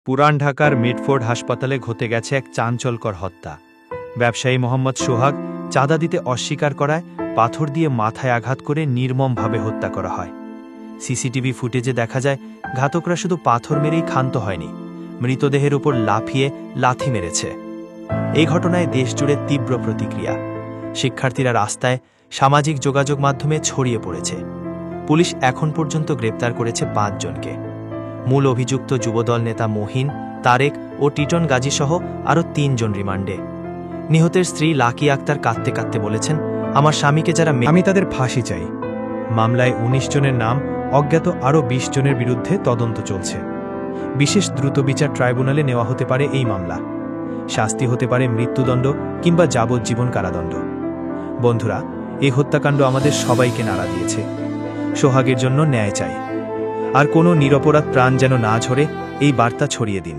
পুরান ঢাকার মিডফোর্ড হাসপাতালে ঘটে গেছে এক চাঞ্চল্যকর হত্যা। ব্যবসায়ী মোহাম্মদ সোহাগ চাঁদা দিতে অস্বীকার করায় পাথর দিয়ে মাথায় আঘাত করে নির্মমভাবে হত্যা করা হয়। সিসিটিভি ফুটেজে দেখা যায় ঘাতকরা শুধু পাথর মেরেই ক্ষান্ত হয়নি, মৃতদেহের উপর লাফিয়ে লাথি মেরেছে। এই ঘটনায় দেশজুড়ে তীব্র প্রতিক্রিয়া। শিক্ষার্থীরা রাস্তায়, সামাজিক যোগাযোগ মাধ্যমে ছড়িয়ে পড়েছে। পুলিশ এখন পর্যন্ত গ্রেপ্তার করেছে ৫ জনকে। মূল অভিযুক্ত যুবদল নেতা মহিন, তারেক ও টিটন গাজীসহ আরও ৩ জন রিমান্ডে। নিহতের স্ত্রী লাকি আক্তার কাঁদতে কাঁদতে বলেছেন, আমার স্বামীকে যারা আমি তাদের ফাঁসি চাই। মামলায় ১৯ জনের নাম, অজ্ঞাত আরও ২০ জনের বিরুদ্ধে তদন্ত চলছে। বিশেষ দ্রুত বিচার ট্রাইব্যুনালে নেওয়া হতে পারে এই মামলা। শাস্তি হতে পারে মৃত্যুদণ্ড কিংবা যাবজ্জীবন কারাদণ্ড। বন্ধুরা, এই হত্যাকাণ্ড আমাদের সবাইকে নাড়া দিয়েছে। সোহাগের জন্য ন্যায় চাই, আর কোনো নিরপরাধ প্রাণ যেন না ঝরে, এই বার্তা ছড়িয়ে দিন।